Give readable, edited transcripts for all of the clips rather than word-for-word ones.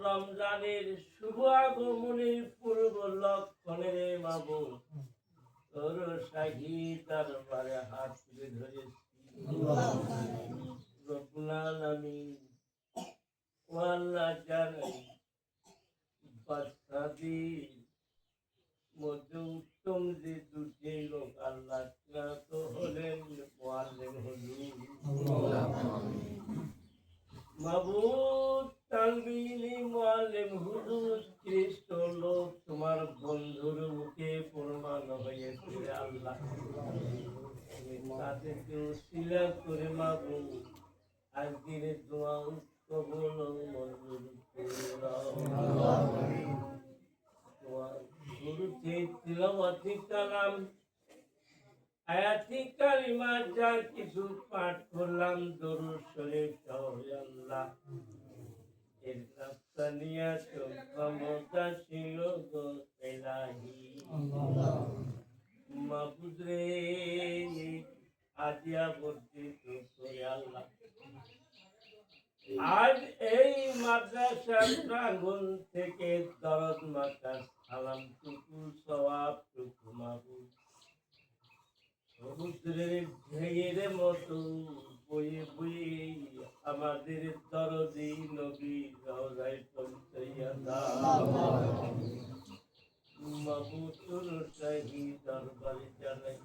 রমজানের শুভ আগমনের পূর্ব লক্ষণে মাবুদ তোর শাহী দরবারে হাত তুলে ধরেছি। রব্বুল আলামিন ও আল্লাহ জানাই বাদশাহীর মধ্যে উত্তম যে দুটি লোক আল্লাহ তো হলেন মুআল্লিম হুজুর মাবুদ তানবিনী মুআল্লিম হুজুর খ্রিস্ট লোক তোমার বন্ধুর মুখে প্রমাণ হয়েছে আল্লাহ তাদেরকে উসিলা করে মাবুদ আজকের দোয়া কবুল মঞ্জুর করে দাও। তোমার গুরুতে তিলাওয়াতি কালাম আয়াতি কালিমা যা কিছু পাঠ করলাম দরুদ শরীফ সহ আল্লাহ এর রাফতানিয়াত ক্ষমতা ছিল গো ইলাহি মাবুদ রে আজিয়া বর্ধিত করে আল্লাহ আজ এই মাদ্রাসা প্রাঙ্গণ থেকে দরদ মাতার সালাম টুকু সওয়াব টুকু মাবুদ সমুদ্রের ঢেউয়ের মতো বয়ে বয়ে আমাদের দরদি নবী রওজায় পৌঁছাইয়া দাও মাবুদ তোর শাহী দরবারে জানাই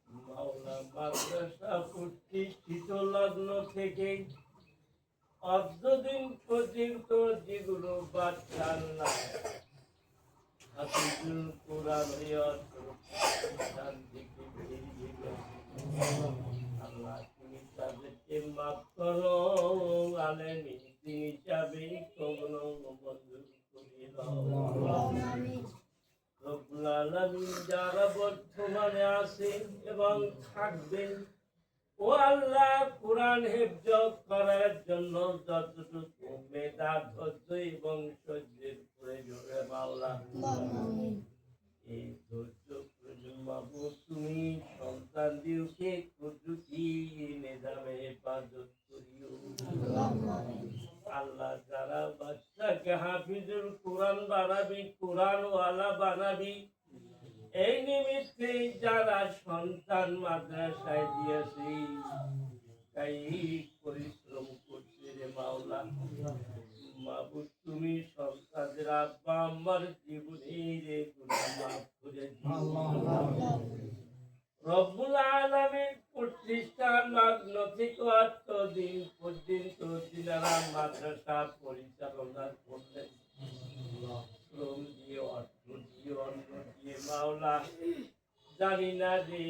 মাওলা মাদ্রাসা প্রতিষ্ঠিত লগ্ন থেকে অদ্যদিন পর্যন্ত যেগুলো বাচ্চা আল্লাহ হাফিজুল কোরআন শান্তিকে বেরিয়ে গেছে আল্লাহ তুমি তাদেরকে মাফ করো আলেমী হিসাবে কবল মঞ্জুর করিয়ে দাও। রব্বুল আলামিন যারা বর্তমানে আছেন এবং থাকবেন ও আল্লাহ কোরআন হেফজ করার জন্য যতটুকু মেধা ধৈর্য এবং সহ্যের প্রয়োজন মাওলা এই ধৈর্য প্রয়োজন মাবুদ তুমি সন্তান দিওকে কুদরতি নিজামে হেফাজত করিও আল্লাহ যারা বাচ্চাকে হাফিজুল কোরআন বানাবি কোরআন ওয়ালা বানাবি এই নিমিত্তে যারা সন্তান মাদ্রাসায় দিয়েছে তাই পরিশ্রম করছে রে মাওলা মাবুদ তুমি সন্তানদের আব্বা আম্মার জীবনে রে গুনাহ মাফ করে দিও রব্বুল আলামিন প্রতিষ্ঠান লগ্ন থেকে এতদিন পর্যন্ত যিনারা মাদ্রাসা পরিচালনা করলেন শ্রম দিয়ে অর্থ দিয়ে অন্ন দিয়ে মাওলা জানি না যে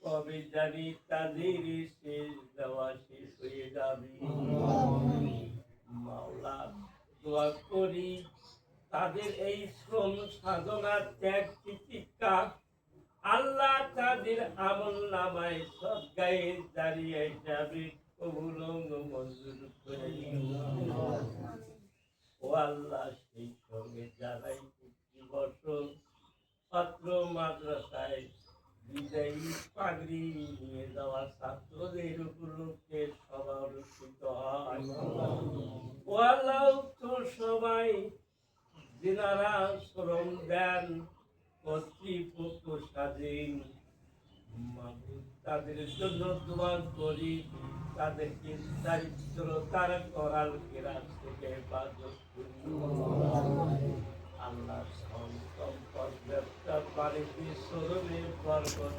কবে জানি তাদের শেষ দেওয়া শেষ হয়ে যাবে মাওলা দোয়া করি তাদের এই শ্রম সাধনা ত্যাগ তিতিক্ষা আল্লাহ তাদের আমল নামায় সদকায়ে জারিয়া হিসাবে কবুল মঞ্জুর করে নিও ও আল্লাহ সেই সঙ্গে যারাই প্রতি বছর ছাত্র মাদ্রাসায় বিদায়ী পাগড়ি নিয়ে যাওয়া ছাত্রদের উপলক্ষে সভা অনুষ্ঠিত হয় ও আল্লাহ তো সবাই যিনারা শ্রম দেন কর্তৃপক্ষ স্বাধীন তাদের জন্য দোয়া করি তাদেরকে দারিদ্র তারা করাল কেরাস থেকে হেফাজত করি আল্লাহ সম্পদ ব্যবসা বাণিজ্য শ্রমের বরকত